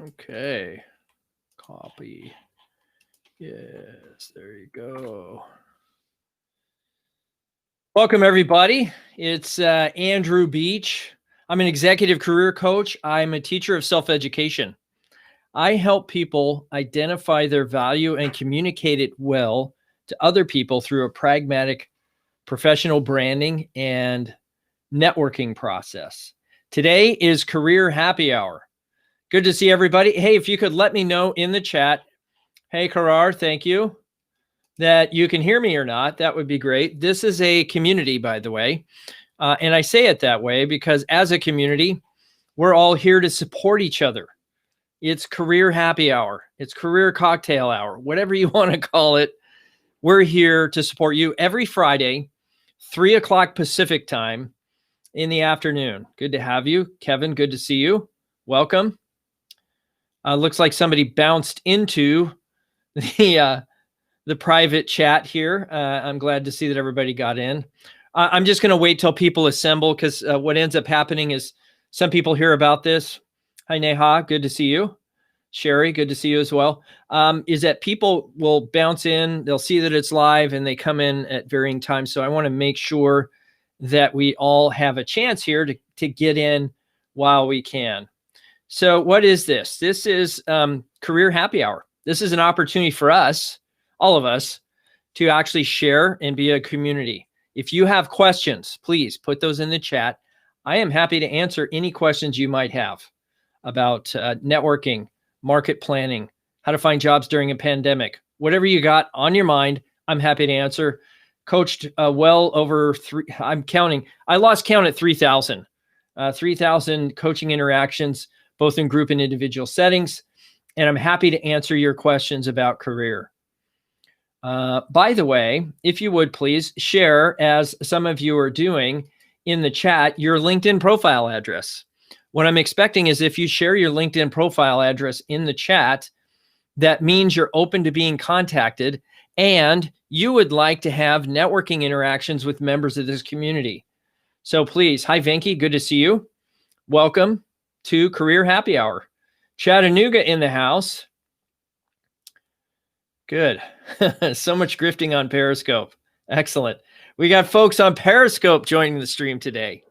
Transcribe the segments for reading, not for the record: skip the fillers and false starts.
Okay. Copy. Yes, there you go. Welcome, everybody. It's Andrew Beach. I'm an executive career coach. I'm a teacher of self-education. I help people identify their value and communicate it well to other people through a pragmatic professional branding and networking process. Today is Career Happy Hour. Good to see everybody. Hey, if you could let me know in the chat. Hey, Karar, thank you. That you can hear me or not, that would be great. This is a community, by the way. And I say it that way because as a community, we're all here to support each other. It's career happy hour. It's career cocktail hour, whatever you want to call it. We're here to support you every Friday, 3 o'clock Pacific time in the afternoon. Good to have you. Kevin, good to see you. Welcome. Looks like somebody bounced into the private chat here. I'm glad to see that everybody got in. I'm just going to wait till people assemble because what ends up happening is some people hear about this. Hi, Neha. Good to see you. Sherry, good to see you as well. Is that people will bounce in, they'll see that it's live, and they come in at varying times. So I want to make sure that we all have a chance here to get in while we can. So what is this? This is Career Happy Hour. This is an opportunity for us, all of us, to actually share and be a community. If you have questions, please put those in the chat. I am happy to answer any questions you might have about networking, market planning, how to find jobs during a pandemic, whatever you got on your mind, I'm happy to answer. Coached well over I'm counting. I lost count at 3,000. 3,000 coaching interactions, both in group and individual settings. And I'm happy to answer your questions about career. By the way, if you would please share, as some of you are doing in the chat, your LinkedIn profile address. What I'm expecting is if you share your LinkedIn profile address in the chat, that means you're open to being contacted and you would like to have networking interactions with members of this community. So please, hi Venki, good to see you. Welcome to Career Happy Hour. Chattanooga in the house. Good. So much grifting on Periscope. Excellent. We got folks on Periscope joining the stream today.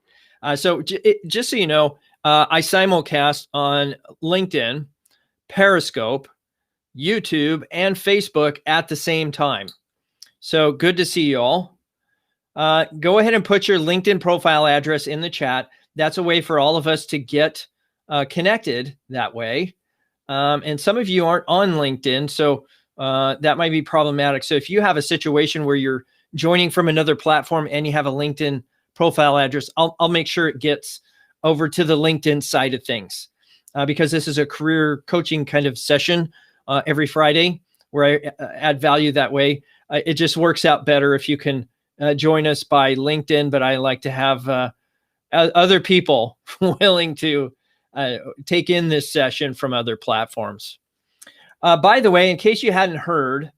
So just so you know, I simulcast on LinkedIn, Periscope, YouTube, and Facebook at the same time. So good to see you all. Go ahead and put your LinkedIn profile address in the chat. That's a way for all of us to get connected that way. And some of you aren't on LinkedIn, so that might be problematic. So if you have a situation where you're joining from another platform and you have a LinkedIn profile address, I'll make sure it gets over to the LinkedIn side of things because this is a career coaching kind of session every Friday where I add value that way. It just works out better if you can join us by LinkedIn, but I like to have other people willing to take in this session from other platforms. By the way, in case you hadn't heard,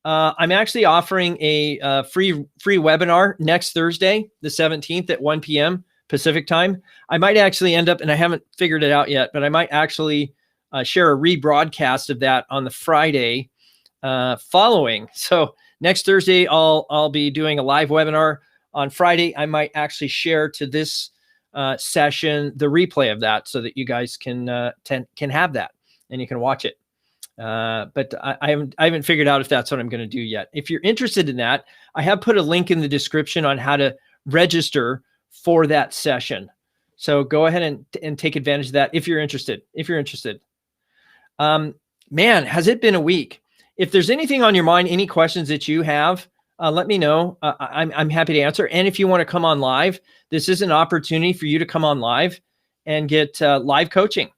I'm actually offering a free webinar next Thursday, the 17th at 1 p.m. Pacific time. I might actually end up, and I haven't figured it out yet, but I might actually share a rebroadcast of that on the Friday following. So next Thursday, I'll be doing a live webinar. On Friday, I might actually share to this session the replay of that so that you guys can have that and you can watch it. But I haven't figured out if that's what I'm going to do yet. If you're interested in that, I have put a link in the description on how to register for that session. So go ahead and take advantage of that if you're interested. Man, has it been a week? If there's anything on your mind, any questions that you have, let me know. I'm happy to answer. And if you want to come on live, this is an opportunity for you to come on live and get live coaching.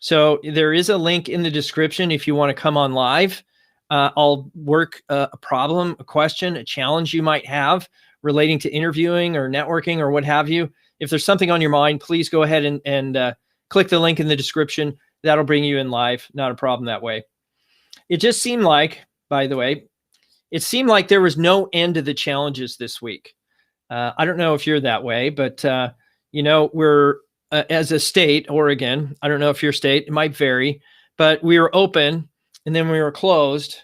So there is a link in the description if you want to come on live. I'll work a problem, a question, a challenge you might have relating to interviewing or networking or what have you. If there's something on your mind, please go ahead and click the link in the description. That'll bring you in live. Not a problem that way. It just seemed like, by the way, it seemed like there was no end to the challenges this week. I don't know if you're that way, but we're as a state, Oregon, I don't know if your state, it might vary, but we were open and then we were closed,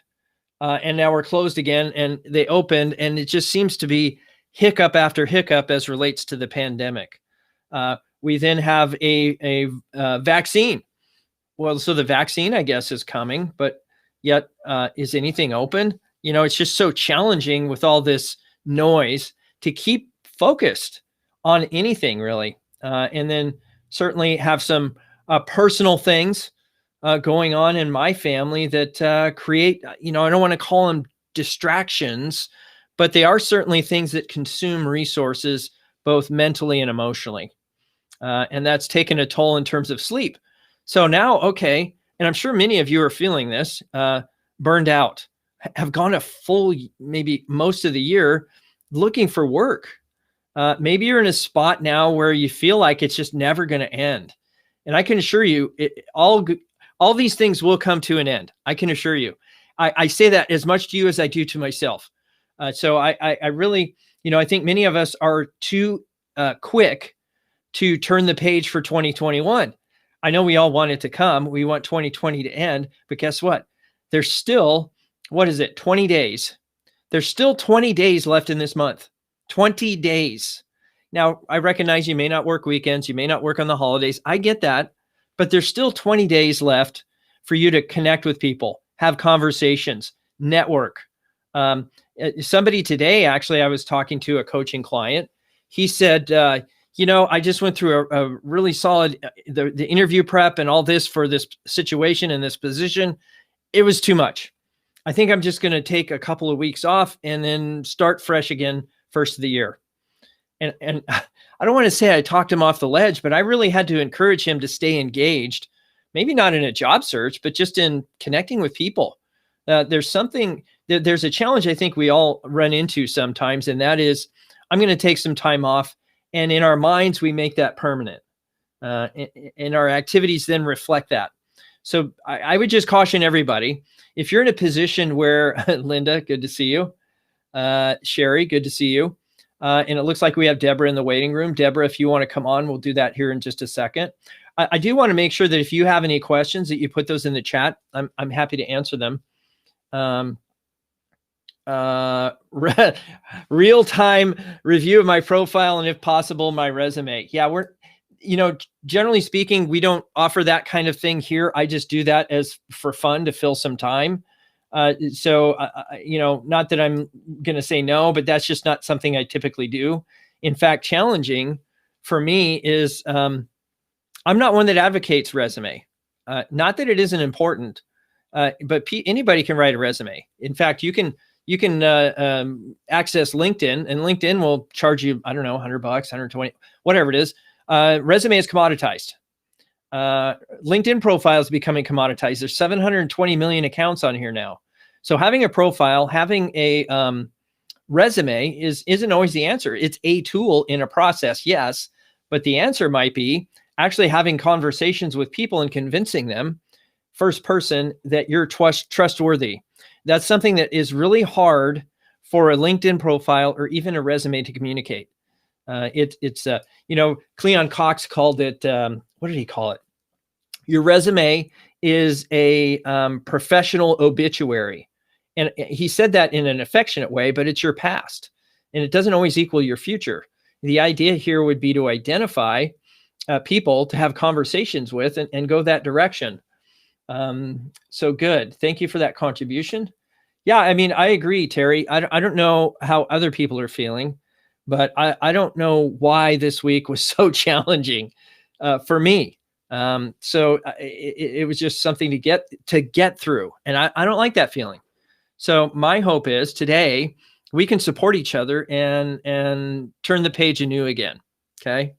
and now we're closed again, and they opened, and it just seems to be hiccup after hiccup as relates to the pandemic. We then have a vaccine. Well, so the vaccine, I guess, is coming, but yet is anything open? It's just so challenging with all this noise to keep focused on anything really. And then certainly have some personal things going on in my family that create, I don't want to call them distractions, but they are certainly things that consume resources, both mentally and emotionally. And that's taken a toll in terms of sleep. So now, okay, and I'm sure many of you are feeling this, burned out, have gone a full, maybe most of the year looking for work. Maybe you're in a spot now where you feel like it's just never going to end. And I can assure you, all these things will come to an end. I can assure you. I say that as much to you as I do to myself. So I really, I think many of us are too quick to turn the page for 2021. I know we all want it to come. We want 2020 to end, but guess what? There's still, 20 days. There's still 20 days left in this month. 20 days. Now, I recognize you may not work weekends. You may not work on the holidays. I get that, but there's still 20 days left for you to connect with people, have conversations, network. Somebody today, actually, I was talking to a coaching client. He said, I just went through a really solid, the interview prep and all this for this situation and this position. It was too much. I think I'm just going to take a couple of weeks off and then start fresh again first of the year. And I don't want to say I talked him off the ledge, but I really had to encourage him to stay engaged, maybe not in a job search, but just in connecting with people. There's a challenge I think we all run into sometimes, and that is, I'm going to take some time off. And in our minds, we make that permanent. And our activities then reflect that. So I would just caution everybody, if you're in a position where, Linda, good to see you. Sherry, good to see you. And it looks like we have Deborah in the waiting room. Deborah, if you want to come on, we'll do that here in just a second. I do want to make sure that if you have any questions that you put those in the chat. I'm happy to answer them. Real-time review of my profile and if possible, my resume. Yeah, generally speaking, we don't offer that kind of thing here. I just do that as for fun to fill some time. So not that I'm going to say no, but that's just not something I typically do. In fact, challenging for me is I'm not one that advocates resume. Not that it isn't important, but anybody can write a resume. In fact, you can access LinkedIn, and LinkedIn will charge you, I don't know, $100, 120, whatever it is. Resume is commoditized. LinkedIn profile is becoming commoditized. There's 720 million accounts on here now. So having a profile, having a resume isn't always the answer. It's a tool in a process, yes, but the answer might be actually having conversations with people and convincing them first person that you're trustworthy. That's something that is really hard for a LinkedIn profile or even a resume to communicate. Cleon Cox called it, what did he call it? Your resume is a professional obituary. And he said that in an affectionate way, but it's your past. And it doesn't always equal your future. The idea here would be to identify people to have conversations with and go that direction. So good. Thank you for that contribution. Yeah, I mean, I agree, Terry. I don't know how other people are feeling, but I don't know why this week was so challenging for me. So it was just something to get through. And I don't like that feeling. So my hope is today we can support each other and turn the page anew again. Okay.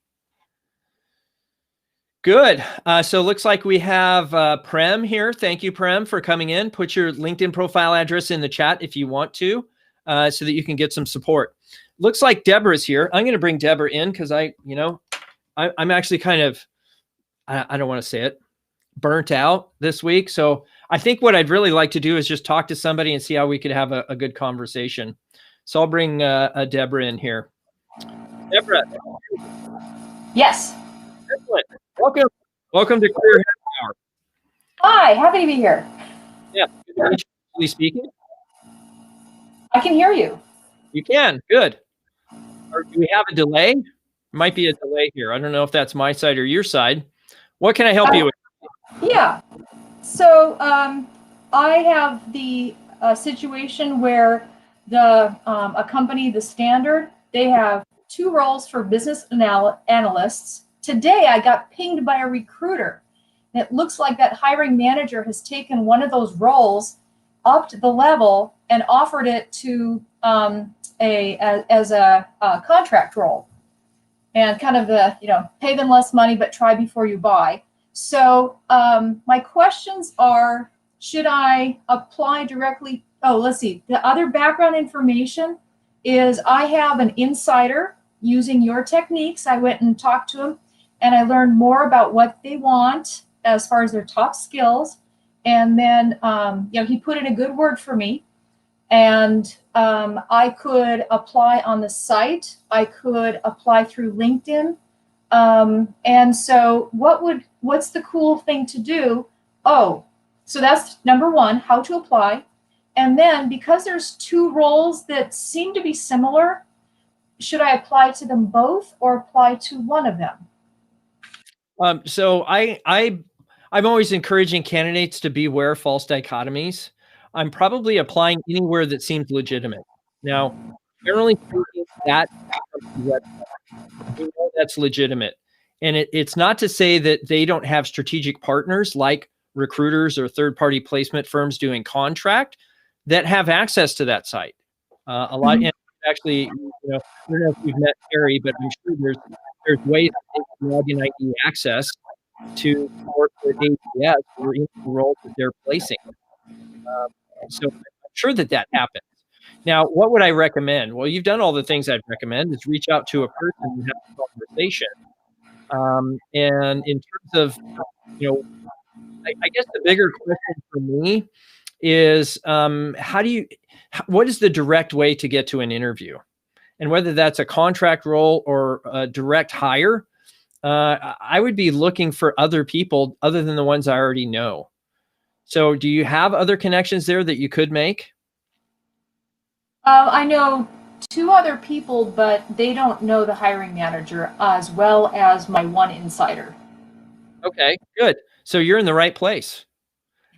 Good. So it looks like we have Prem here. Thank you, Prem, for coming in. Put your LinkedIn profile address in the chat if you want to, so that you can get some support. Looks like Deborah's here. I'm going to bring Deborah in because I'm actually kind of, I don't want to say it, burnt out this week. So I think what I'd really like to do is just talk to somebody and see how we could have a good conversation. So I'll bring Deborah in here. Deborah. Yes. Excellent. Welcome. Welcome to Career Happy Hour. Hi, happy to be here. Yeah. Actually speaking, I can hear you. you can. Good. Or do we have a delay? Might be a delay here. I don't know if that's my side or your side. What can I help you with? Yeah. So I have the situation where a company, the Standard, they have two roles for business analysts. Today, I got pinged by a recruiter. And it looks like that hiring manager has taken one of those roles, upped the level, and offered it to as a contract role. And kind of the, pay them less money, but try before you buy. So my questions are, should I apply directly? Oh, let's see. The other background information is I have an insider using your techniques. I went and talked to him, and I learned more about what they want as far as their top skills. And then, he put in a good word for me. And I could apply on the site. I could apply through LinkedIn. And so what's the cool thing to do? Oh, so that's number one, how to apply. And then because there's two roles that seem to be similar, should I apply to them both or apply to one of them? So I'm always encouraging candidates to beware false dichotomies. I'm probably applying anywhere that seems legitimate. Now, generally speaking, that's legitimate. And it's not to say that they don't have strategic partners like recruiters or third-party placement firms doing contract that have access to that site. A lot, and actually, I don't know if you've met Terry, but I'm sure there's ways to take login ID access to work with ATS or in the role that they're placing. So I'm sure that happens. Now, what would I recommend? Well, you've done all the things I'd recommend is reach out to a person and have a conversation. And in terms of, I guess the bigger question for me is, what is the direct way to get to an interview? And whether that's a contract role or a direct hire, I would be looking for other people other than the ones I already know. So do you have other connections there that you could make? I know two other people, but they don't know the hiring manager as well as my one insider. Okay, good. So you're in the right place.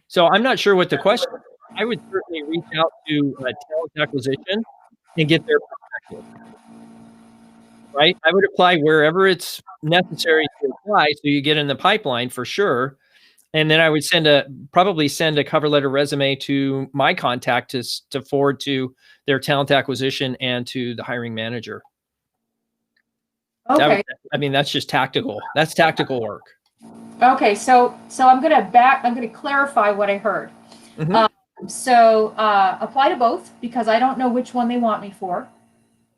So I'm not sure what the question is. I would certainly reach out to talent acquisition and get their perspective. Right? I would apply wherever it's necessary to apply, so you get in the pipeline for sure. And then I would probably send a cover letter resume to my contact to forward to their talent acquisition and to the hiring manager. Okay. That's just tactical. That's tactical work. Okay. So I'm gonna clarify what I heard. Mm-hmm. Apply to both because I don't know which one they want me for.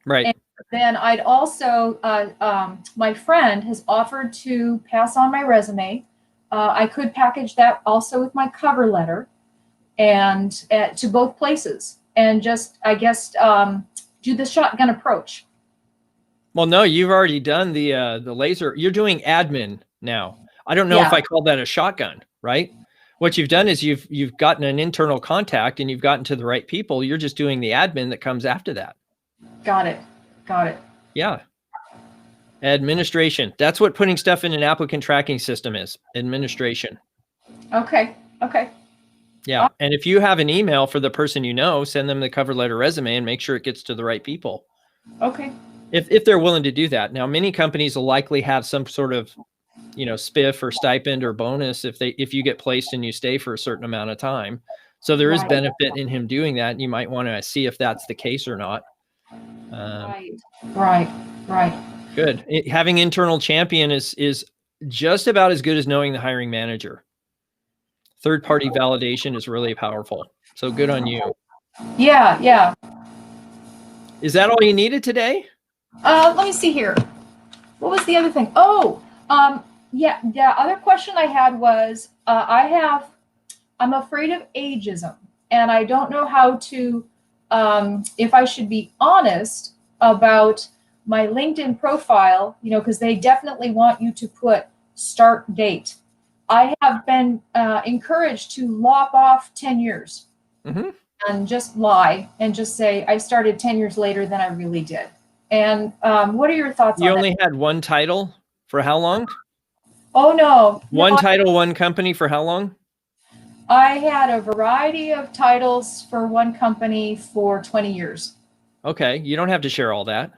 Right. And then I'd also, my friend has offered to pass on my resume. I could package that also with my cover letter and to both places and just, I guess, do the shotgun approach. Well, no, you've already done the laser. You're doing admin now. I don't know if I call that a shotgun, right? What you've done is you've gotten an internal contact and you've gotten to the right people. You're just doing the admin that comes after that. Got it. Yeah. Administration. That's what putting stuff in an applicant tracking system is. Administration. Okay. Yeah. And if you have an email for the person send them the cover letter resume and make sure it gets to the right people. Okay. If they're willing to do that. Now, many companies will likely have some sort of, spiff or stipend or bonus if you get placed and you stay for a certain amount of time. So there is benefit in him doing that. And you might want to see if that's the case or not. Right. Good. Having internal champion is just about as good as knowing the hiring manager. Third-party validation is really powerful. So good on you. Yeah. Is that all you needed today? Let me see here. What was the other thing? Yeah. The other question I had was, I'm afraid of ageism, and I don't know how to, if I should be honest about my LinkedIn profile, because they definitely want you to put start date. I have been encouraged to lop off 10 years and just lie and just say I started 10 years later than I really did. And what are your thoughts on that? You only had one title for how long? Oh, no. One title, one company for how long? I had a variety of titles for one company for 20 years. Okay. You don't have to share all that.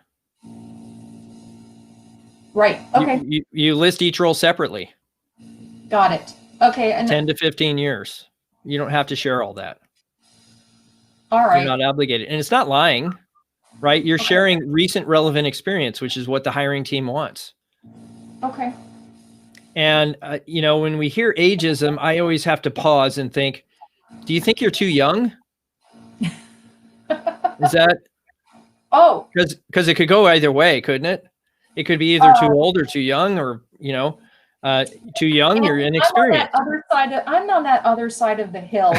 Right. Okay. You list each role separately. Got it. Okay. And 10 to 15 years. You don't have to share all that. All right. You're not obligated. And it's not lying, right? You're sharing recent relevant experience, which is what the hiring team wants. Okay. And, when we hear ageism, I always have to pause and think, do you think you're too young? Is that? Oh. Because it could go either way, couldn't it? It could be either too old or too young, or, too young, you're inexperienced. I'm on that other side of the hill.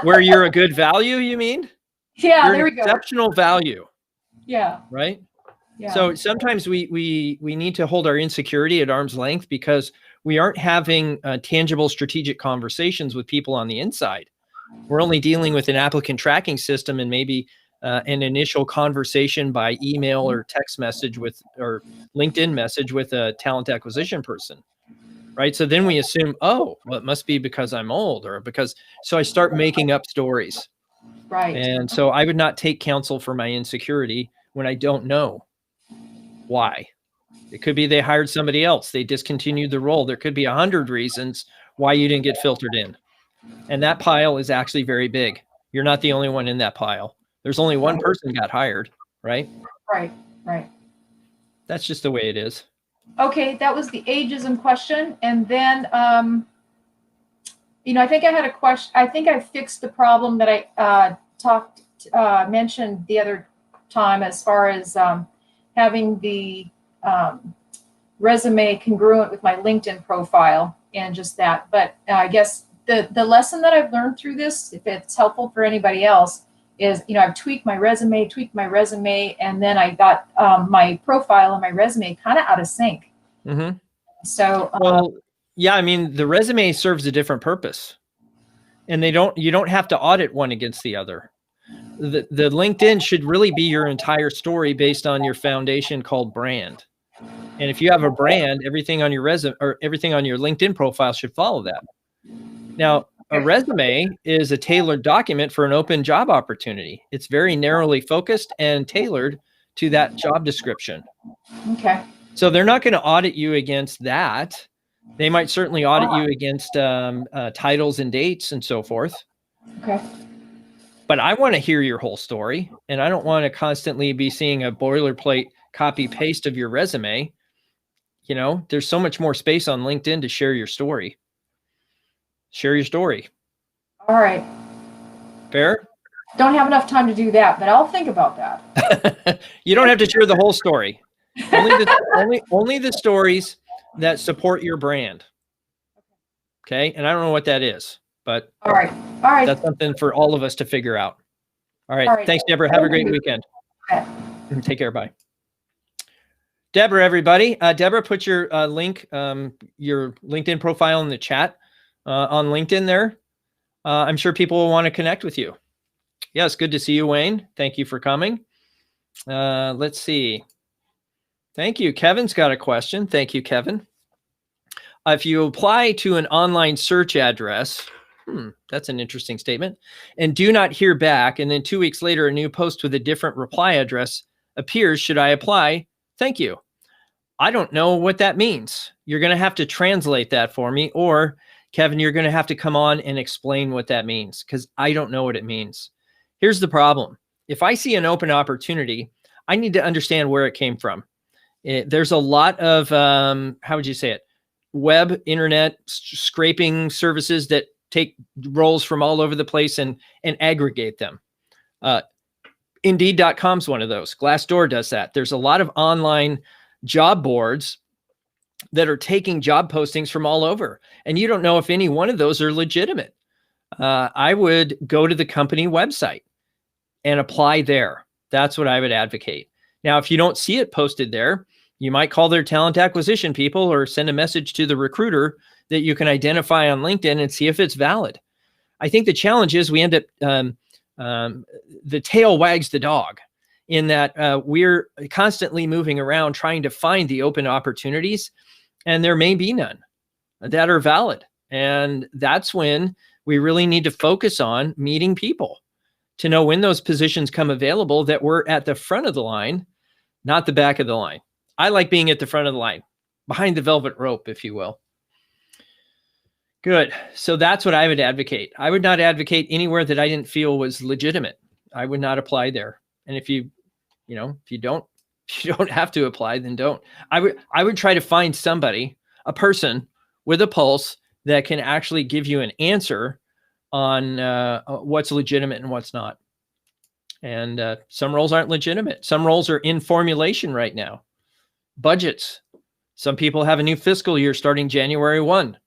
where you're a good value, you mean? Yeah, you're there we an go. Exceptional value. Yeah. Right? Yeah. So sometimes we need to hold our insecurity at arm's length because we aren't having tangible strategic conversations with people on the inside. We're only dealing with an applicant tracking system and maybe an initial conversation by email or text message or LinkedIn message with a talent acquisition person, right? So then we assume, well, it must be because I'm old so I start making up stories. Right. And so I would not take counsel for my insecurity when I don't know why. It could be they hired somebody else. They discontinued the role. There could be 100 reasons why you didn't get filtered in. And that pile is actually very big. You're not the only one in that pile. There's only one person got hired, right? Right. That's just the way it is. Okay, that was the ageism question. And then, I think I had a question. I think I fixed the problem that I mentioned the other time as far as having the resume congruent with my LinkedIn profile and just that. But I guess the lesson that I've learned through this, if it's helpful for anybody else, is, I've tweaked my resume, and then I got my profile and my resume kind of out of sync. Mm-hmm. So, the resume serves a different purpose, and you don't have to audit one against the other. The LinkedIn should really be your entire story based on your foundation called brand. And if you have a brand, everything on your resume or everything on your LinkedIn profile should follow that. Now, a resume is a tailored document for an open job opportunity. It's very narrowly focused and tailored to that job description. Okay. So they're not going to audit you against that. They might certainly audit you against titles and dates and so forth. Okay. But I want to hear your whole story, and I don't want to constantly be seeing a boilerplate copy paste of your resume. There's so much more space on LinkedIn to share your story. Share your story. All right. Fair? Don't have enough time to do that, but I'll think about that. You don't have to share the whole story. Only the stories that support your brand. Okay? And I don't know what that is, but all right. That's something for all of us to figure out. All right. Thanks, Deborah. Have a great weekend. Okay. Take care. Bye. Deborah, everybody. Deborah, put your link, your LinkedIn profile in the chat on LinkedIn there. I'm sure people will want to connect with you. Yes, good to see you, Wayne. Thank you for coming. Let's see. Thank you. Kevin's got a question. Thank you, Kevin. If you apply to an online search address, that's an interesting statement, and do not hear back, and then 2 weeks later, a new post with a different reply address appears, should I apply? Thank you. I don't know what that means. You're going to have to translate that for me, or Kevin, you're going to have to come on and explain what that means, because I don't know what it means. Here's the problem. If I see an open opportunity, I need to understand where it came from. There's a lot of, how would you say it? Web, internet, scraping services that take roles from all over the place and aggregate them. Indeed.com is one of those. Glassdoor does that. There's a lot of online job boards that are taking job postings from all over, and you don't know if any one of those are legitimate. I would go to the company website and apply there. That's what I would advocate. Now, if you don't see it posted there, you might call their talent acquisition people or send a message to the recruiter that you can identify on LinkedIn and see if it's valid. I think the challenge is we end up, the tail wags the dog in that we're constantly moving around trying to find the open opportunities, and there may be none that are valid. And that's when we really need to focus on meeting people to know when those positions come available that we're at the front of the line, not the back of the line. I like being at the front of the line, behind the velvet rope, if you will. Good. So that's what I would advocate. I would not advocate anywhere that I didn't feel was legitimate. I would not apply there. And if you don't have to apply, then don't. I would try to find somebody, a person with a pulse that can actually give you an answer on what's legitimate and what's not. And some roles aren't legitimate. Some roles are in formulation right now. Budgets. Some people have a new fiscal year starting January 1.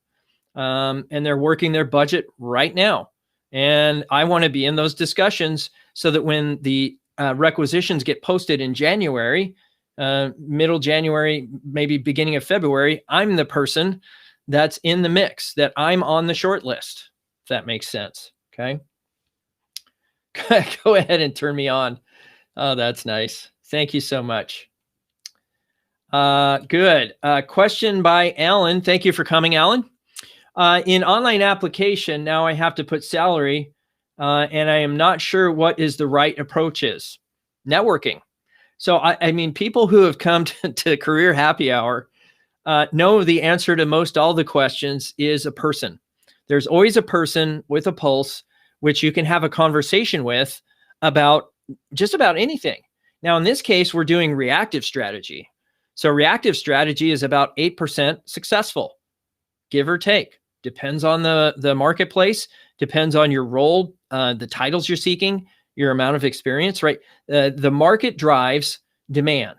And they're working their budget right now. And I want to be in those discussions so that when the requisitions get posted in January, middle January, maybe beginning of February, I'm the person that's in the mix, that I'm on the short list, if that makes sense. Okay. Go ahead and turn me on. Oh, that's nice. Thank you so much. Good. Question by Alan. Thank you for coming, Alan. In online application, now I have to put salary, and I am not sure what is the right approach is. Networking. So, I mean, people who have come to Career Happy Hour know the answer to most all the questions is a person. There's always a person with a pulse, which you can have a conversation with about just about anything. Now, in this case, we're doing reactive strategy. So reactive strategy is about 8% successful, give or take. Depends on the marketplace, depends on your role, the titles you're seeking, your amount of experience, right? The market drives demand.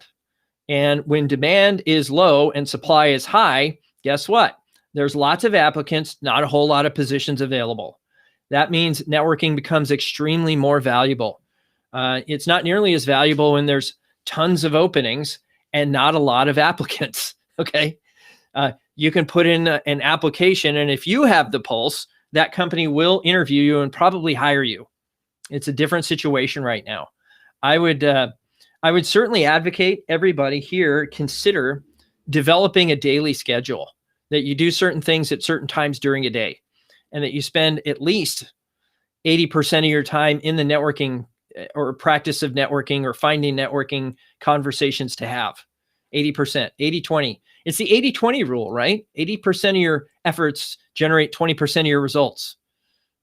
And when demand is low and supply is high, guess what? There's lots of applicants, not a whole lot of positions available. That means networking becomes extremely more valuable. It's not nearly as valuable when there's tons of openings and not a lot of applicants, okay? You can put in an application, and if you have the pulse, that company will interview you and probably hire you. It's a different situation right now. I would certainly advocate everybody here consider developing a daily schedule, that you do certain things at certain times during a day, and that you spend at least 80% of your time in the networking or practice of networking or finding networking conversations to have. 80%, 80-20. It's the 80-20 rule, right? 80% of your efforts generate 20% of your results.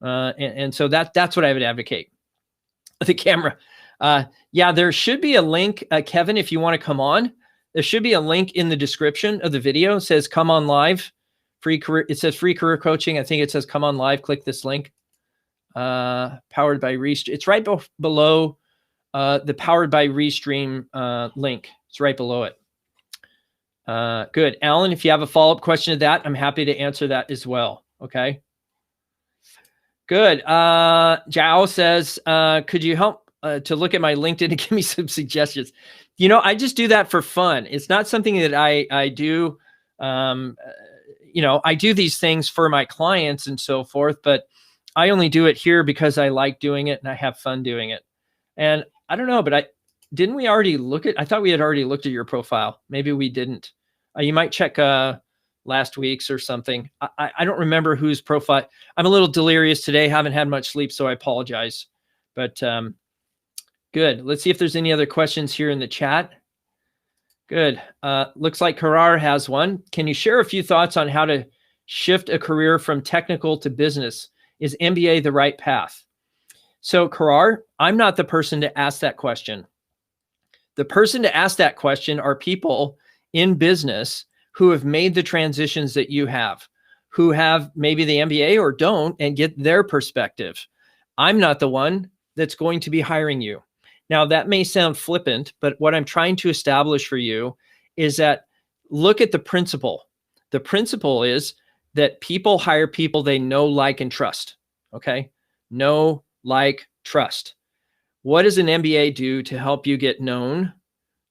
And so that's what I would advocate. The camera. Yeah, there should be a link, Kevin, if you want to come on. There should be a link in the description of the video. It says come on live, free career. It says free career coaching. I think it says come on live. Click this link. Powered by Restream. It's right below the Powered by Restream link. It's right below it. Good. Alan, if you have a follow-up question to that, I'm happy to answer that as well. Okay. Good. Zhao says, could you help to look at my LinkedIn and give me some suggestions? You know, I just do that for fun. It's not something that I do. You know, I do these things for my clients and so forth, but I only do it here because I like doing it and I have fun doing it. And I don't know, but didn't we already look at, I thought we had already looked at your profile. Maybe we didn't. You might check last week's or something. I don't remember whose profile. I'm a little delirious today. Haven't had much sleep, so I apologize. But good. Let's see if there's any other questions here in the chat. Good. Looks like Karar has one. Can you share a few thoughts on how to shift a career from technical to business? Is MBA the right path? So Karar, I'm not the person to ask that question. The person to ask that question are people in business who have made the transitions that you have, who have maybe the MBA or don't, and get their perspective. I'm not the one that's going to be hiring you. Now, that may sound flippant, but what I'm trying to establish for you is that look at the principle. The principle is that people hire people they know, like, and trust. Okay? Know, like, trust. What does an MBA do to help you get known,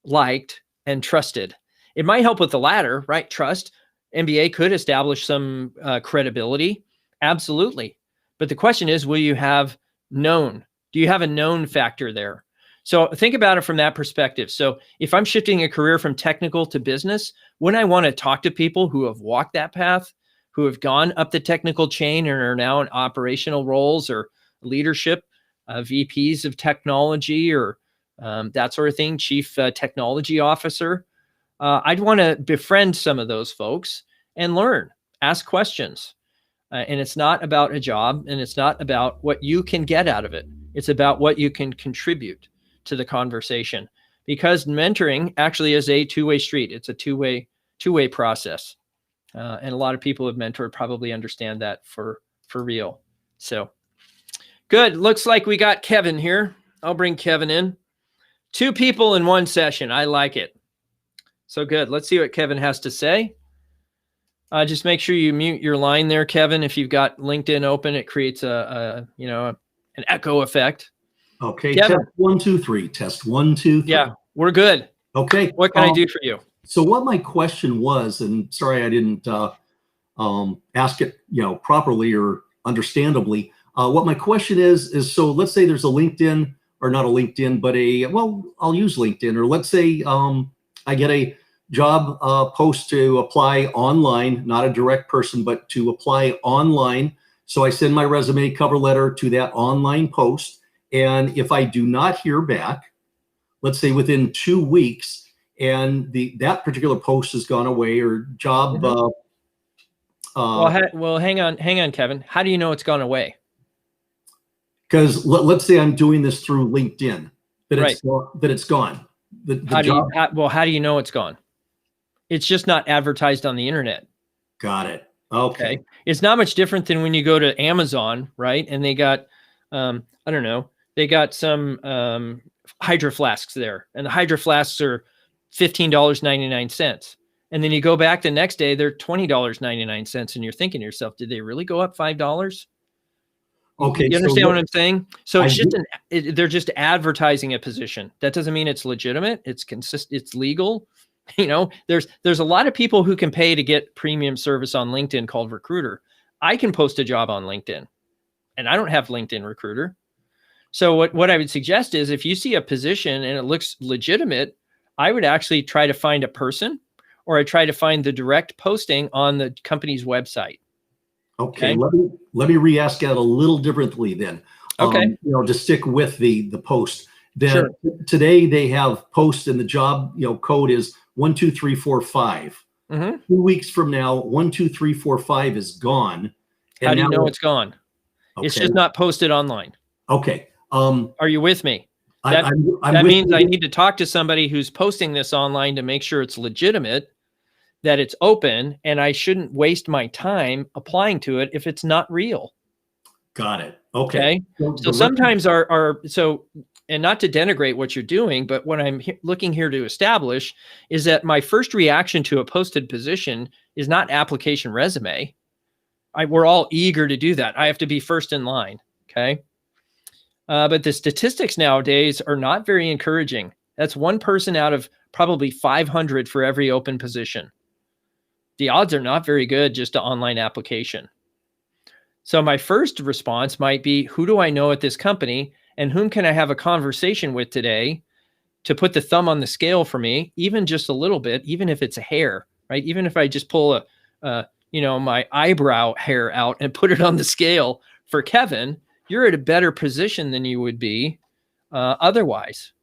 liked, and trusted? It might help with the latter, right? Trust. MBA could establish some credibility. Absolutely. But the question is, will you have known? Do you have a known factor there? So think about it from that perspective. So if I'm shifting a career from technical to business, wouldn't I want to talk to people who have walked that path, who have gone up the technical chain and are now in operational roles or leadership, VPs of technology or that sort of thing, chief technology officer? I'd want to befriend some of those folks and learn, ask questions. And it's not about a job, and it's not about what you can get out of it. It's about what you can contribute to the conversation, because mentoring actually is a two-way street. It's a two-way process. And a lot of people who have mentored probably understand that for real. So good. Looks like we got Kevin here. I'll bring Kevin in. 2 people in one session. I like it. So good. Let's see what Kevin has to say. Just make sure you mute your line there, Kevin. If you've got LinkedIn open, it creates an echo effect. Okay. Kevin. Test 1, 2, 3. Test 1, 2, 3. Yeah, we're good. Okay. What can I do for you? So what my question was, and sorry I didn't ask it, properly or understandably. What my question is so let's say there's a LinkedIn, or not a LinkedIn, but I'll use LinkedIn. Or let's say I get a job post to apply online, not a direct person, but to apply online. So I send my resume, cover letter to that online post. And if I do not hear back, let's say within 2 weeks, and that particular post has gone away, or job. Well, hang on, Kevin. How do you know it's gone away? Because let's say I'm doing this through LinkedIn, Right. that it's gone. How do you know it's gone? It's just not advertised on the internet. Got it. Okay. It's not much different than when you go to Amazon, right? And they got, they got some Hydro Flasks there, and the Hydro Flasks are $15.99. And then you go back the next day, they're $20.99. And you're thinking to yourself, did they really go up $5? Okay. You understand what I'm saying? So it's just they're just advertising a position. That doesn't mean it's legitimate. It's it's legal. There's a lot of people who can pay to get premium service on LinkedIn called Recruiter. I can post a job on LinkedIn, and I don't have LinkedIn Recruiter. So what I would suggest is, if you see a position and it looks legitimate, I would actually try to find a person, or I try to find the direct posting on the company's website. Okay. Let me re-ask that a little differently then. Okay. To stick with the post. Then Sure. Today they have post, and the job code is 1, 2, 3, 4, 5. Mm-hmm. 2 weeks from now, 1, 2, 3, 4, 5 is gone. How do you know it's gone? Okay. It's just not posted online. Okay. Are you with me? That means I need to talk to somebody who's posting this online to make sure it's legitimate, that it's open, and I shouldn't waste my time applying to it if it's not real. Got it. Okay. So sometimes and not to denigrate what you're doing, but what I'm looking here to establish is that my first reaction to a posted position is not application resume. We're all eager to do that. I have to be first in line. Okay. But the statistics nowadays are not very encouraging. That's one person out of probably 500 for every open position. The odds are not very good, just an online application. So my first response might be, who do I know at this company, and whom can I have a conversation with today to put the thumb on the scale for me, even just a little bit, even if it's a hair, right? Even if I just pull my eyebrow hair out and put it on the scale for Kevin, you're at a better position than you would be otherwise.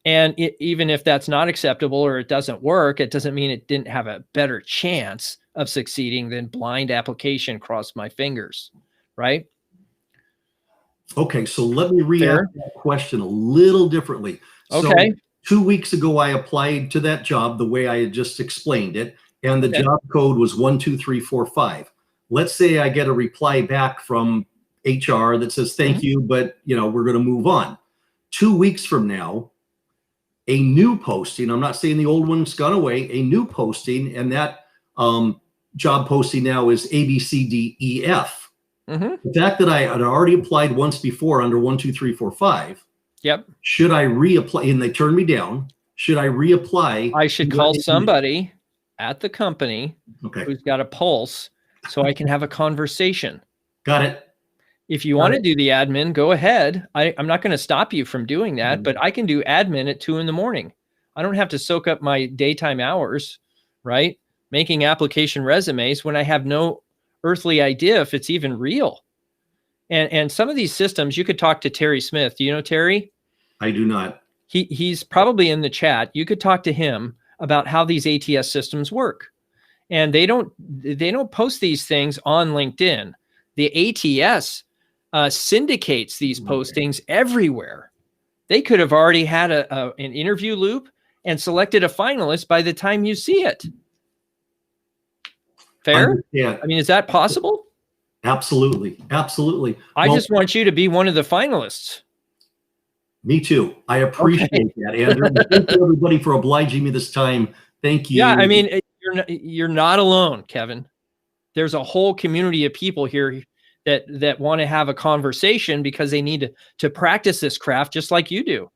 And even if that's not acceptable or it doesn't work, it doesn't mean it didn't have a better chance of succeeding than blind application, cross my fingers, right? Okay, so let me re-ask that question a little differently. Okay. So 2 weeks ago, I applied to that job the way I had just explained it, and the job code was 1, 2, 3, 4, 5. Let's say I get a reply back from HR that says, thank you, but we're going to move on. 2 weeks from now, a new posting, I'm not saying the old one's gone away, a new posting, and that job posting now is ABCDEF. Mm-hmm. The fact that I had already applied once before under 1, 2, 3, 4, 5. Yep. Should I reapply? And they turned me down. Should I reapply? I should call somebody at the company who's got a pulse so I can have a conversation. Got it. If you want to do the admin, go ahead. I'm not going to stop you from doing that, but I can do admin at 2 a.m. I don't have to soak up my daytime hours, right? Making application resumes when I have no earthly idea if it's even real. And some of these systems, you could talk to Terry Smith. Do you know Terry? I do not. He's probably in the chat. You could talk to him about how these ATS systems work. And they don't post these things on LinkedIn. The ATS syndicates these postings everywhere. They could have already had an interview loop and selected a finalist by the time you see it. Fair? Yeah. I mean, is that possible? Absolutely. Absolutely. I just want you to be one of the finalists. Me too. I appreciate that, Andrew. Thank you, everybody, for obliging me this time. Thank you. Yeah, I mean, you're not alone, Kevin. There's a whole community of people here that want to have a conversation because they need to practice this craft just like you do,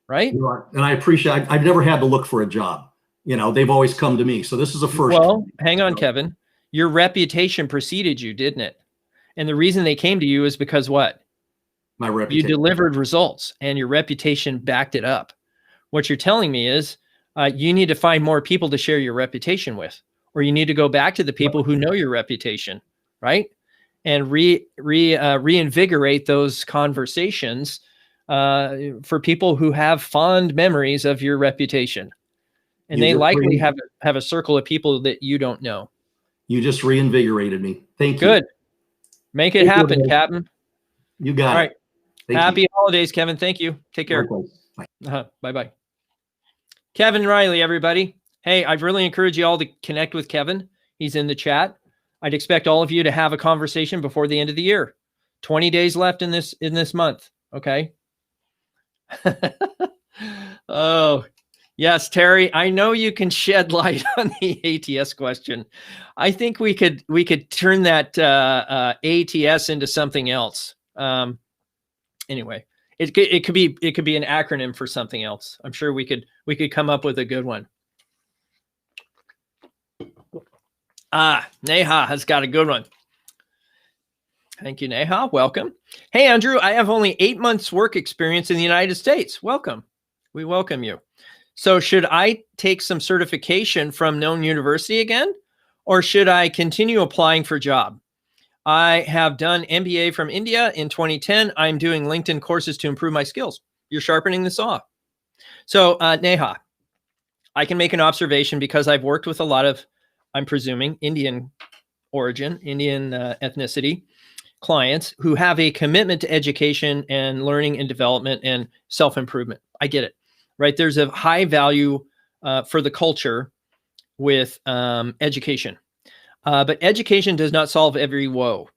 right? And I appreciate. I've never had to look for a job. They've always come to me. So this is a first. Well, hang on, Kevin. Your reputation preceded you, didn't it? And the reason they came to you is because what? My reputation. You delivered results and your reputation backed it up. What you're telling me is you need to find more people to share your reputation with, or you need to go back to the people who know your reputation, right? And reinvigorate those conversations for people who have fond memories of your reputation. And they likely have a circle of people that you don't know. You just reinvigorated me. Thank you. Good. Make it happen, Captain. You got it. All right. Happy holidays, Kevin. Thank you. Take care. Bye. Bye-bye. Kevin Riley, everybody. Hey, I've really encouraged you all to connect with Kevin. He's in the chat. I'd expect all of you to have a conversation before the end of the year. 20 days left in this month. Okay. Oh, yes, Terry. I know you can shed light on the ATS question. I think we could turn that ATS into something else. Anyway, it could be an acronym for something else. I'm sure we could come up with a good one. Neha has got a good one. Thank you, Neha. Welcome. Hey, Andrew, I have only 8 months work experience in the United States. Welcome. We welcome you. So should I take some certification from known university again, or should I continue applying for a job? I have done MBA from India in 2010. I'm doing LinkedIn courses to improve my skills. You're sharpening the saw. So Neha, I can make an observation because I've worked with a lot of, I'm presuming, Indian origin, Indian ethnicity clients who have a commitment to education and learning and development and self-improvement. I get it, right? There's a high value for the culture with education. But education does not solve every woe.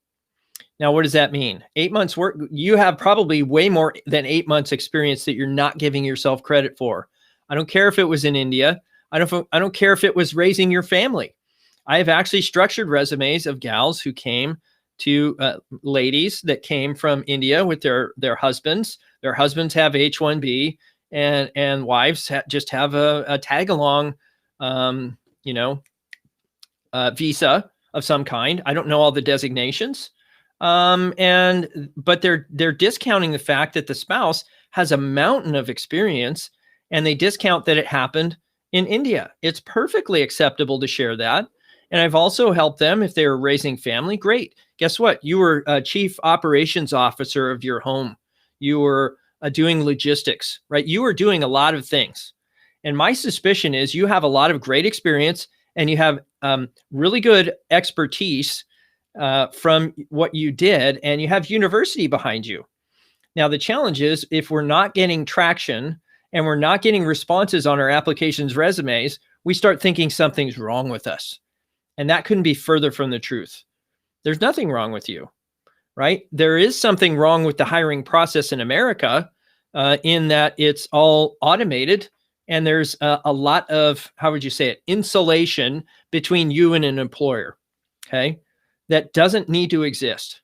Now, what does that mean? 8 months work, you have probably way more than 8 months experience that you're not giving yourself credit for. I don't care if it was in India. I don't care if it was raising your family. I have actually structured resumes of gals who came to ladies that came from India with their husbands. Their husbands have H-1B and wives just have a tag along, visa of some kind. I don't know all the designations. But they're discounting the fact that the spouse has a mountain of experience and they discount that it happened in India. It's perfectly acceptable to share that. And I've also helped them if they were raising family. Great. Guess what? You were a chief operations officer of your home. You were doing logistics, right? You were doing a lot of things. And my suspicion is you have a lot of great experience and you have really good expertise from what you did, and you have university behind you. Now, the challenge is if we're not getting traction and we're not getting responses on our applications resumes, we start thinking something's wrong with us. And that couldn't be further from the truth. There's nothing wrong with you, right? There is something wrong with the hiring process in America in that it's all automated. And there's a lot of, how would you say it, insulation between you and an employer, okay? That doesn't need to exist.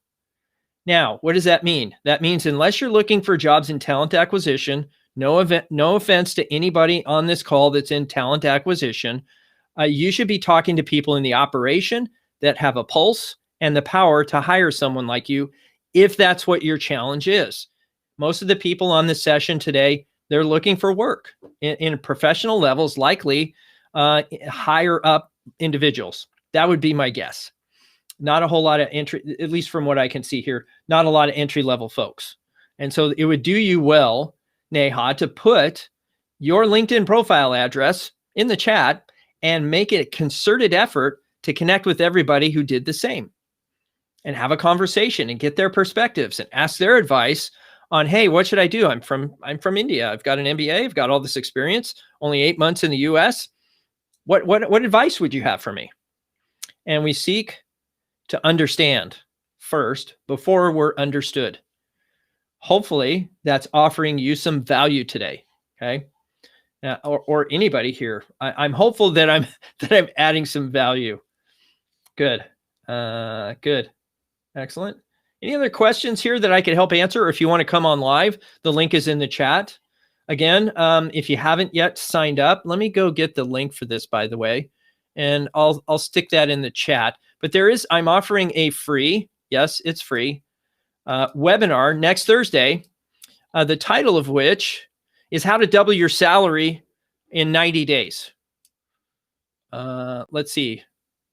Now, what does that mean? That means unless you're looking for jobs in talent acquisition, no offense to anybody on this call that's in talent acquisition, you should be talking to people in the operation that have a pulse and the power to hire someone like you, if that's what your challenge is. Most of the people on this session today, they're looking for work in professional levels, likely higher up individuals. That would be my guess. Not a whole lot of entry, at least from what I can see here, not a lot of entry level folks. And so it would do you well, Neha, to put your LinkedIn profile address in the chat and make it a concerted effort to connect with everybody who did the same and have a conversation and get their perspectives and ask their advice on, hey, what should I do? I'm from India. I've got an MBA. I've got all this experience, only 8 months in the US. What advice would you have for me? And we seek to understand first before we're understood. Hopefully that's offering you some value today. Okay. Or anybody here. I'm hopeful that I'm adding some value. Good. Good. Excellent. Any other questions here that I could help answer? Or if you want to come on live, the link is in the chat. Again, if you haven't yet signed up, let me go get the link for this, by the way, and I'll stick that in the chat. But I'm offering a free, yes, it's free, webinar next Thursday, the title of which is How to Double Your Salary in 90 Days. Let's see.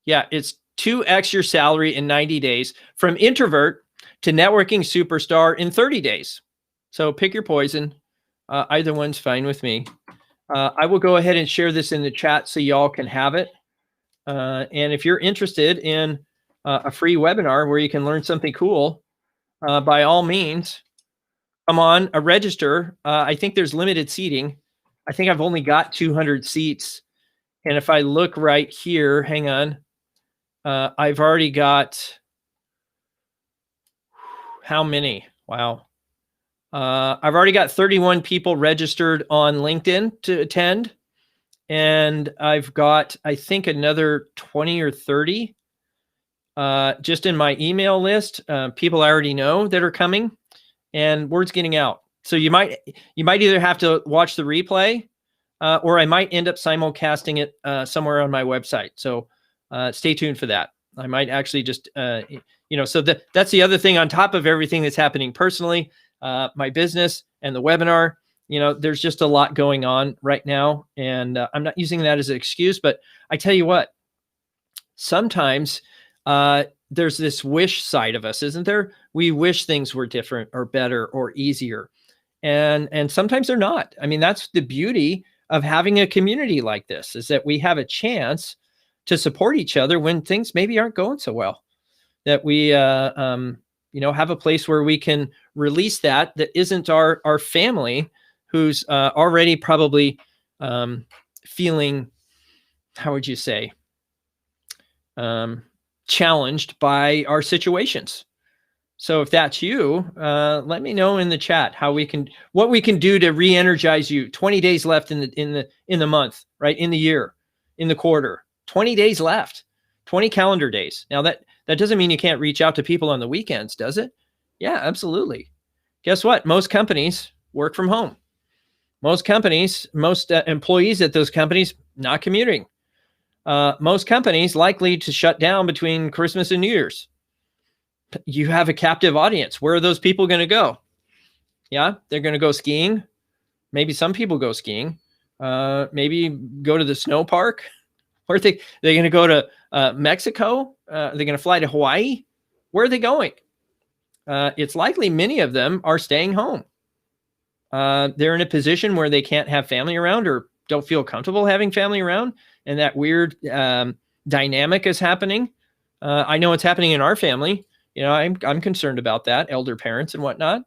Yeah, it's 2x your salary in 90 days from introvert to networking superstar in 30 days. So pick your poison. Either one's fine with me. I will go ahead and share this in the chat so y'all can have it. And if you're interested in a free webinar where you can learn something cool, by all means, come on, register. I think there's limited seating. I think I've only got 200 seats. And if I look right here, hang on, I've already got, how many? Wow. I've already got 31 people registered on LinkedIn to attend. And I've got, I think, another 20 or 30 just in my email list, people I already know that are coming, and word's getting out. So you might either have to watch the replay or I might end up simulcasting it somewhere on my website. So stay tuned for that. I might actually just, so that's the other thing on top of everything that's happening personally, my business and the webinar. There's just a lot going on right now, and I'm not using that as an excuse, but I tell you what, sometimes there's this wish side of us, isn't there? We wish things were different or better or easier. And sometimes they're not. I mean, that's the beauty of having a community like this, is that we have a chance to support each other when things maybe aren't going so well, that we, have a place where we can release that isn't our family, who's already probably feeling, how would you say, challenged by our situations. So if that's you, let me know in the chat what we can do to re-energize you. 20 days left in the month, right? In the year, in the quarter, 20 days left, 20 calendar days. Now that doesn't mean you can't reach out to people on the weekends, does it? Yeah, absolutely. Guess what? Most companies work from home. Most companies, most employees at those companies not commuting. Most companies likely to shut down between Christmas and New Year's. You have a captive audience. Where are those people going to go? Yeah, they're going to go skiing. Maybe some people go skiing. Maybe go to the snow park. Or they're going to go to Mexico. They're going to fly to Hawaii. Where are they going? It's likely many of them are staying home. They're in a position where they can't have family around or don't feel comfortable having family around. And that weird dynamic is happening. I know it's happening in our family. I'm concerned about that, elder parents and whatnot.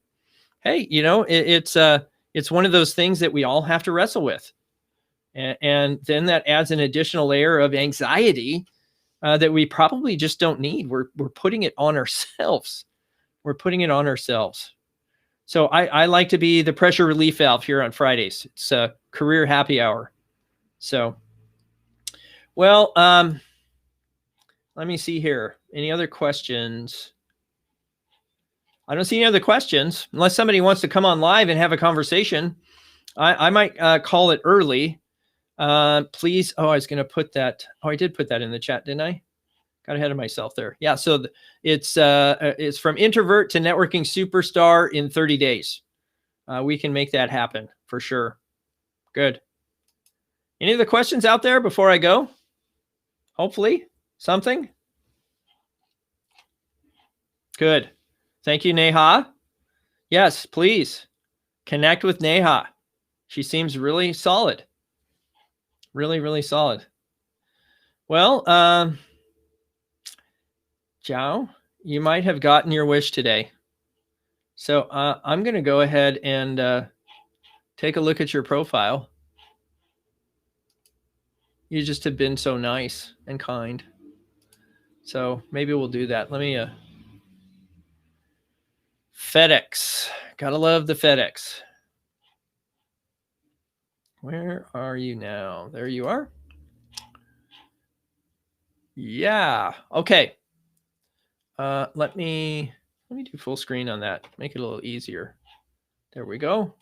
Hey, it's one of those things that we all have to wrestle with. And then that adds an additional layer of anxiety that we probably just don't need. We're putting it on ourselves. We're putting it on ourselves. So I like to be the pressure relief valve here on Fridays. It's a career happy hour. So, well, let me see here. Any other questions? I don't see any other questions. Unless somebody wants to come on live and have a conversation, I might call it early. Please. Oh, I was going to put that. Oh, I did put that in the chat, didn't I? Got ahead of myself there. Yeah. So it's from introvert to networking superstar in 30 days. We can make that happen for sure. Good. Any other questions out there before I go? Hopefully something. Good. Thank you, Neha. Yes, please connect with Neha. She seems really solid. Really, really solid. Well, Zhao, you might have gotten your wish today. So I'm going to go ahead and take a look at your profile. You just have been so nice and kind. So maybe we'll do that. Let me FedEx. Gotta love the FedEx. Where are you now? There you are. Yeah. Okay. Let me do full screen on that. Make it a little easier. There we go.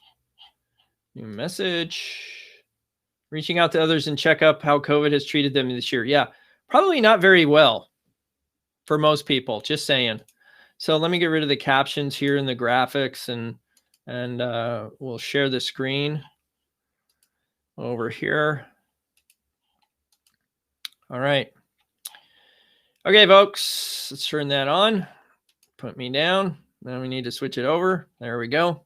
New message. Reaching out to others and check up how COVID has treated them this year. Yeah, probably not very well for most people, just saying. So let me get rid of the captions here and the graphics, and we'll share the screen over here. All right. Okay, folks, let's turn that on. Put me down. Now we need to switch it over. There we go.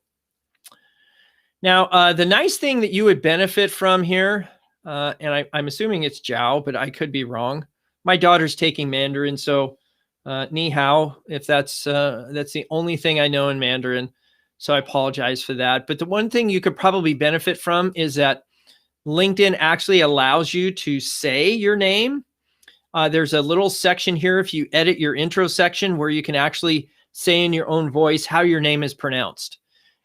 Now, the nice thing that you would benefit from here, and I'm assuming it's Jiao, but I could be wrong. My daughter's taking Mandarin, so ni hao, if that's the only thing I know in Mandarin. So I apologize for that. But the one thing you could probably benefit from is that LinkedIn actually allows you to say your name. There's a little section here if you edit your intro section where you can actually say in your own voice how your name is pronounced.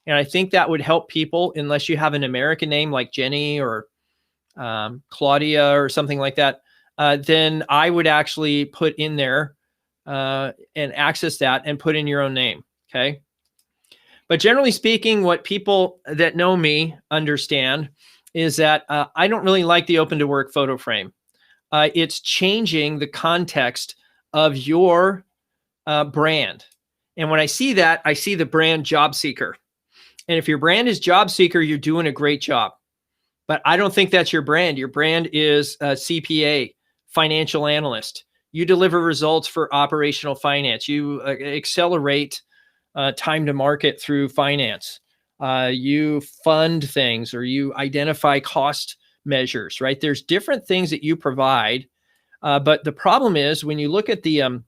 And I think that would help people, unless you have an American name like Jenny or Claudia or something like that. Then I would actually put in there and access that and put in your own name. Okay. But generally speaking, what people that know me understand is that I don't really like the open to work photo frame. It's changing the context of your brand. And when I see that, I see the brand job seeker. And if your brand is job seeker, you're doing a great job. But I don't think that's your brand. Your brand is a CPA, financial analyst. You deliver results for operational finance. You accelerate time to market through finance. You fund things, or you identify cost measures, right? There's different things that you provide. But the problem is when you look at the, and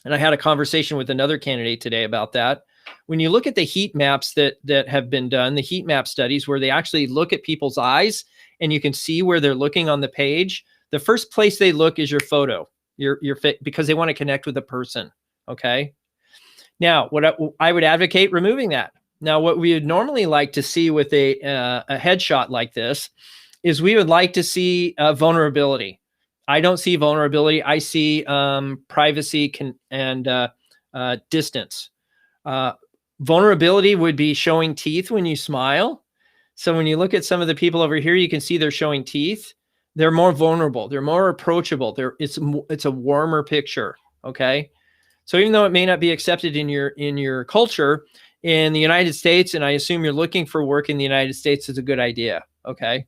I had a conversation with another candidate today about that. When you look at the heat maps that have been done, the heat map studies where they actually look at people's eyes and you can see where they're looking on the page, the first place they look is your photo, your fit, because they want to connect with the person. Okay. Now, what I would advocate removing that. Now, what we would normally like to see with a headshot like this is we would like to see vulnerability. I don't see vulnerability. I see privacy and distance. Vulnerability would be showing teeth when you smile. So when you look at some of the people over here, you can see they're showing teeth. They're more vulnerable. They're more approachable. It's a warmer picture. Okay. So even though it may not be accepted in your culture in the United States, and I assume you're looking for work in the United States, is a good idea. Okay.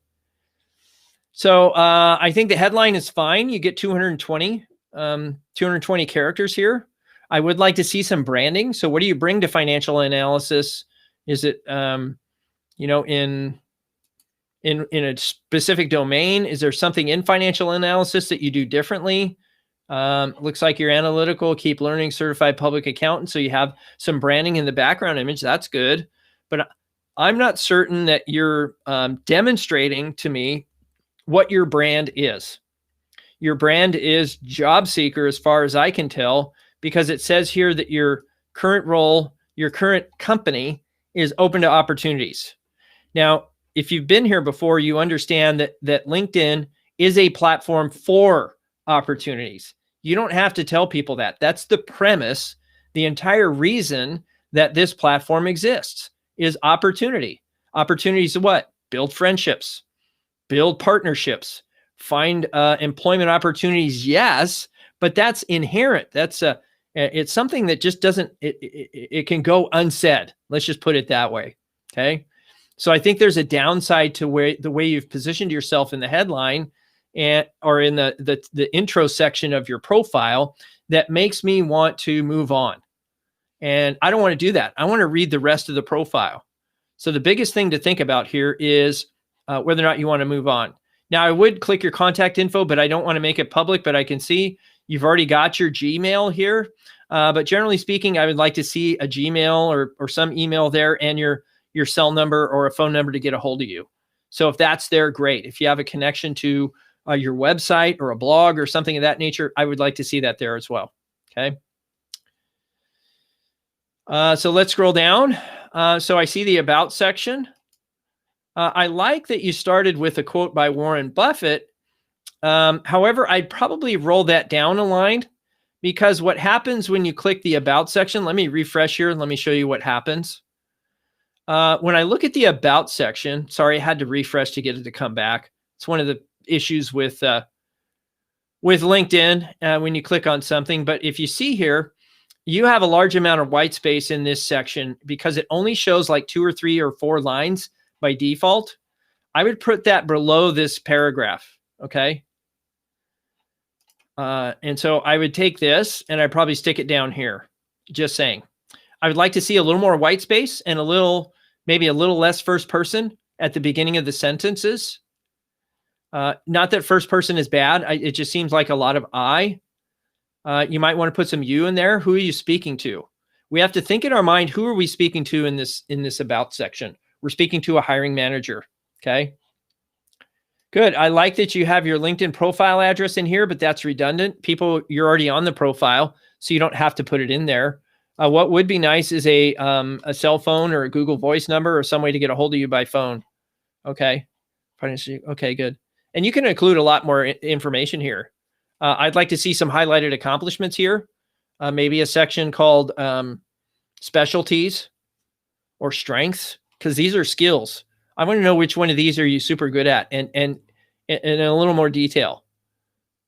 So I think the headline is fine. You get 220 characters here. I would like to see some branding. So what do you bring to financial analysis? Is it, in a specific domain? Is there something in financial analysis that you do differently? Looks like you're analytical, keep learning, certified public accountant. So you have some branding in the background image. That's good. But I'm not certain that you're demonstrating to me what your brand is. Your brand is job seeker, as far as I can tell, because it says here that your current role, your current company is open to opportunities. Now, if you've been here before, you understand that LinkedIn is a platform for opportunities. You don't have to tell people that. That's the premise, the entire reason that this platform exists is opportunity. Opportunities to what? Build friendships, build partnerships, find employment opportunities. Yes, but that's inherent. It's something that just doesn't, it can go unsaid. Let's just put it that way. Okay. So I think there's a downside to the way you've positioned yourself in the headline or in the intro section of your profile that makes me want to move on. And I don't want to do that. I want to read the rest of the profile. So the biggest thing to think about here is whether or not you want to move on. Now, I would click your contact info, but I don't want to make it public, but I can see you've already got your Gmail here. But generally speaking, I would like to see a Gmail or some email there and your cell number or a phone number to get a hold of you. So if that's there, great. If you have a connection to your website or a blog or something of that nature, I would like to see that there as well. Okay. So let's scroll down. So I see the About section. I like that you started with a quote by Warren Buffett. However, I'd probably roll that down a line, because what happens when you click the About section, let me refresh here and let me show you what happens. When I look at the About section, sorry, I had to refresh to get it to come back. It's one of the issues with LinkedIn when you click on something. But if you see here, you have a large amount of white space in this section because it only shows like 2 or 3 or 4 lines by default. I would put that below this paragraph, okay? And so I would take this and I'd probably stick it down here, just saying. I would like to see a little more white space and maybe a little less first person at the beginning of the sentences. Not that first person is bad. It just seems like a lot of I. You might want to put some you in there. Who are you speaking to? We have to think in our mind, who are we speaking to in this About section? We're speaking to a hiring manager, okay? Good. I like that you have your LinkedIn profile address in here, but that's redundant. You're already on the profile, so you don't have to put it in there. What would be nice is a cell phone or a Google Voice number or some way to get a hold of you by phone. Okay. Okay, good. And you can include a lot more information here. I'd like to see some highlighted accomplishments here. Maybe a section called specialties or strengths, because these are skills. I want to know which one of these are you super good at, and in a little more detail.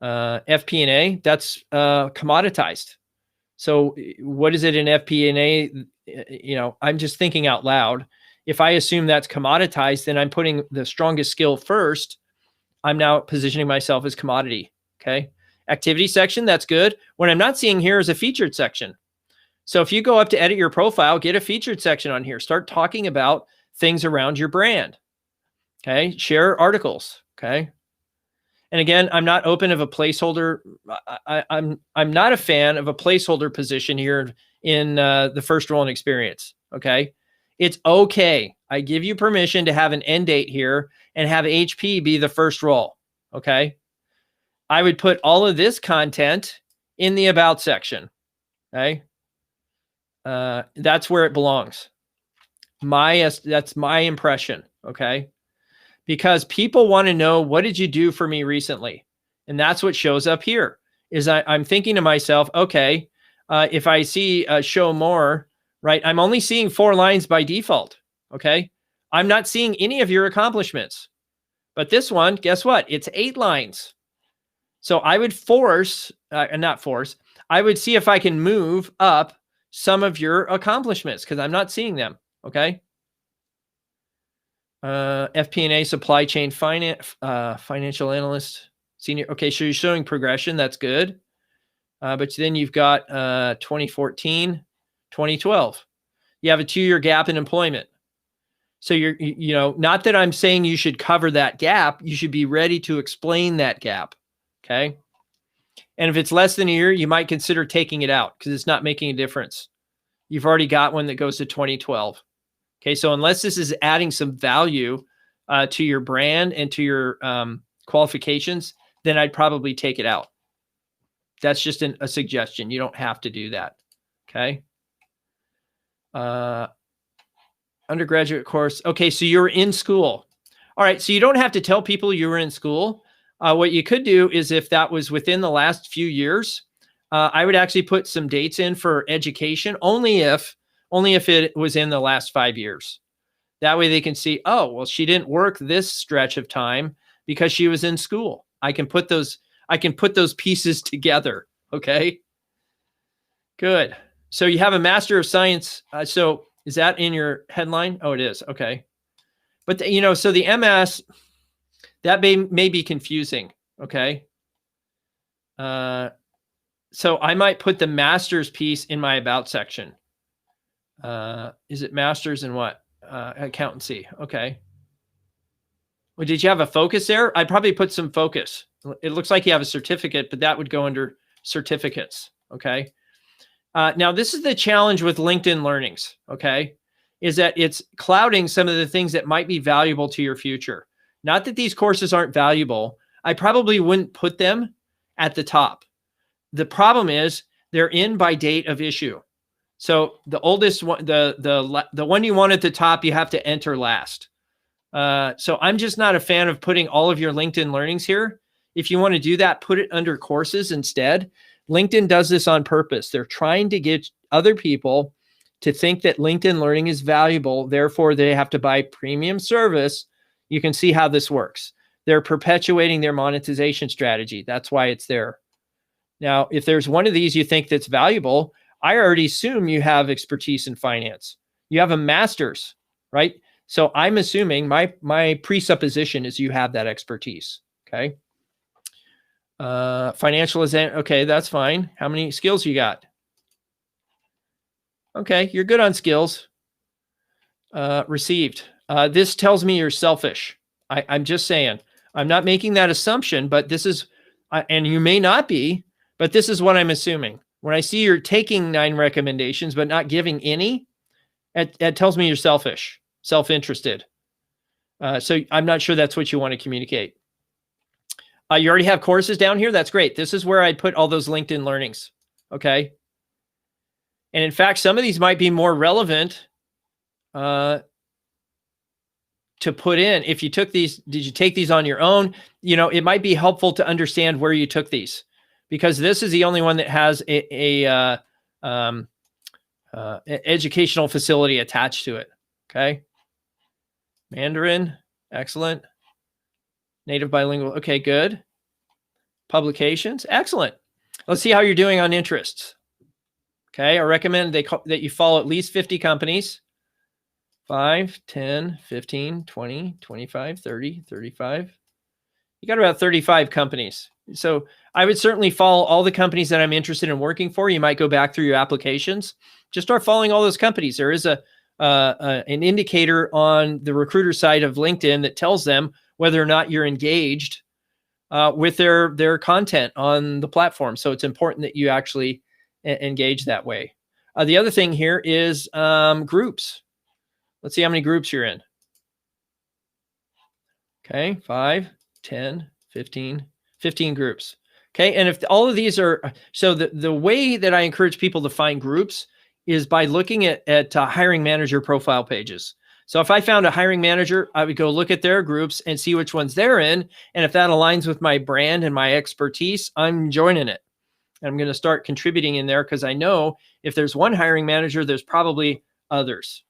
FP&A, that's commoditized. So what is it in FP&A? I'm just thinking out loud. If I assume that's commoditized, then I'm putting the strongest skill first. I'm now positioning myself as commodity. Okay. Activity section, that's good. What I'm not seeing here is a featured section. So if you go up to edit your profile, get a featured section on here. Start talking about things around your brand. Okay. Share articles. Okay. And again, I'm not open of a placeholder. I'm not a fan of a placeholder position here in the first role and experience. Okay. It's okay. I give you permission to have an end date here and have HP be the first role. Okay. I would put all of this content in the About section. Okay. That's where it belongs. That's my impression. Okay. Because people want to know, what did you do for me recently? And that's what shows up here is I'm thinking to myself, okay, if I see show more, right? I'm only seeing 4 lines by default. Okay. I'm not seeing any of your accomplishments, but this one, guess what? It's 8 lines. So I would I would see if I can move up some of your accomplishments because I'm not seeing them. Okay. FP&A, supply chain finance, financial analyst, senior. Okay. So you're showing progression. That's good. But then you've got 2014, 2012. You have a 2-year gap in employment. So not that I'm saying you should cover that gap. You should be ready to explain that gap. Okay. And if it's less than a year, you might consider taking it out because it's not making a difference. You've already got one that goes to 2012. Okay. So unless this is adding some value to your brand and to your qualifications, then I'd probably take it out. That's just a suggestion. You don't have to do that. Okay. Undergraduate course. Okay. So you're in school. All right. So you don't have to tell people you were in school. What you could do is if that was within the last few years, I would actually put some dates in for education only if only if it was in the last 5 years. That way they can see, oh, well, she didn't work this stretch of time because she was in school. I can put those pieces together. Okay. Good. So you have a Master of Science. So is that in your headline? Oh, it is. Okay. But so the MS, that may be confusing. Okay. So I might put the master's piece in my about section. Is it master's in what? Accountancy. Okay. Well, did you have a focus there? I'd probably put some focus. It looks like you have a certificate, but that would go under certificates. Okay. Now, this is the challenge with LinkedIn Learnings. Okay. Is that it's clouding some of the things that might be valuable to your future. Not that these courses aren't valuable. I probably wouldn't put them at the top. The problem is they're in by date of issue. So the oldest one, the one you want at the top, you have to enter last. So I'm just not a fan of putting all of your LinkedIn learnings here. If you want to do that, put it under courses instead. LinkedIn does this on purpose. They're trying to get other people to think that LinkedIn Learning is valuable. Therefore, they have to buy premium service. You can see how this works. They're perpetuating their monetization strategy. That's why it's there. Now, if there's one of these you think that's valuable, I already assume you have expertise in finance. You have a master's, right? So I'm assuming my presupposition is you have that expertise. Okay. Financial okay, that's fine. How many skills you got? Okay, you're good on skills. Received. This tells me you're selfish. I'm just saying. I'm not making that assumption, but this is, and you may not be, but this is what I'm assuming. When I see you're taking 9 recommendations, but not giving any, it tells me you're selfish, self-interested. So I'm not sure that's what you want to communicate. You already have courses down here. That's great. This is where I'd put all those LinkedIn learnings. Okay. And in fact, some of these might be more relevant to put in. If you took these, did you take these on your own? It might be helpful to understand where you took these, because this is the only one that has a educational facility attached to it. Okay. Mandarin. Excellent. Native bilingual. Okay, good. Publications. Excellent. Let's see how you're doing on interests. Okay, I recommend that you follow at least 50 companies. 5, 10, 15, 20, 25, 30, 35. You got about 35 companies. So I would certainly follow all the companies that I'm interested in working for. You might go back through your applications. Just start following all those companies. There is an indicator on the recruiter side of LinkedIn that tells them whether or not you're engaged with their content on the platform. So it's important that you actually engage that way. The other thing here is groups. Let's see how many groups you're in. Okay, 5, 10, 15 groups. Okay, and if all of these are, so the way that I encourage people to find groups is by looking at hiring manager profile pages. So if I found a hiring manager, I would go look at their groups and see which ones they're in. And if that aligns with my brand and my expertise, I'm joining it. And I'm going to start contributing in there, because I know if there's one hiring manager, there's probably others.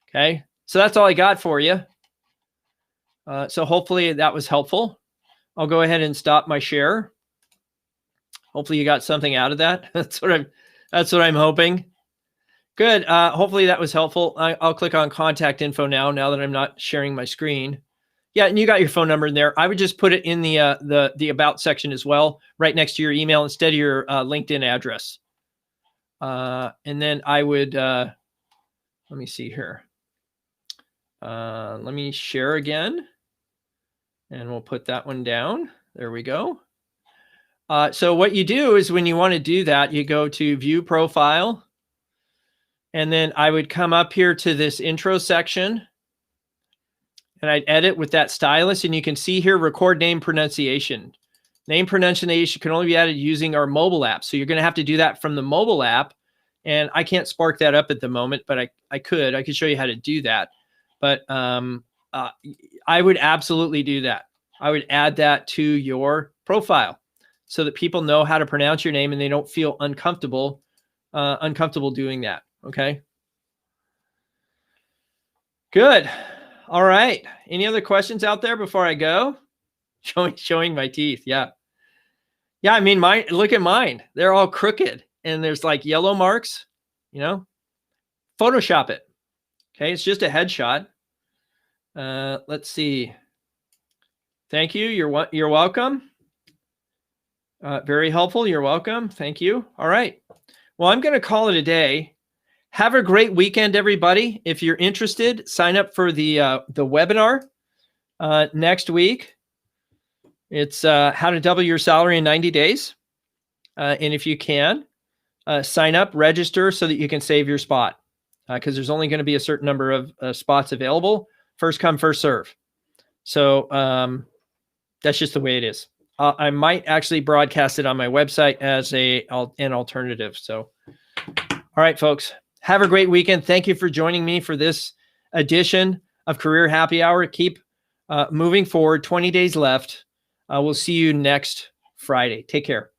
Okay, so that's all I got for you. So hopefully that was helpful. I'll go ahead and stop my share. Hopefully you got something out of that. That's what I'm hoping. Good. Hopefully that was helpful. I'll click on contact info now that I'm not sharing my screen. Yeah, and you got your phone number in there. I would just put it in the about section as well, right next to your email instead of your LinkedIn address. And then I would, let me see here. Let me share again, and we'll put that one down. There we go. So what you do is when you want to do that, you go to view profile. And then I would come up here to this intro section, and I'd edit with that stylus. And you can see here, record name pronunciation. Name pronunciation can only be added using our mobile app. So you're going to have to do that from the mobile app. And I can't spark that up at the moment, but I could show you how to do that. But I would absolutely do that. I would add that to your profile so that people know how to pronounce your name and they don't feel uncomfortable doing that. Okay. Good. All right. Any other questions out there before I go? Showing my teeth. Yeah. Yeah. I mean, look at mine. They're all crooked and there's like yellow marks, Photoshop it. Okay. It's just a headshot. Let's see. Thank you. You're welcome. Very helpful. You're welcome. Thank you. All right. Well, I'm going to call it a day. Have a great weekend, everybody. If you're interested, sign up for the webinar next week. It's how to double your salary in 90 days. And if you can, sign up, register so that you can save your spot because there's only going to be a certain number of spots available. First come, first serve. So that's just the way it is. I might actually broadcast it on my website as an alternative. So, all right, folks, have a great weekend. Thank you for joining me for this edition of Career Happy Hour. Keep moving forward. 20 days left. We'll see you next Friday. Take care.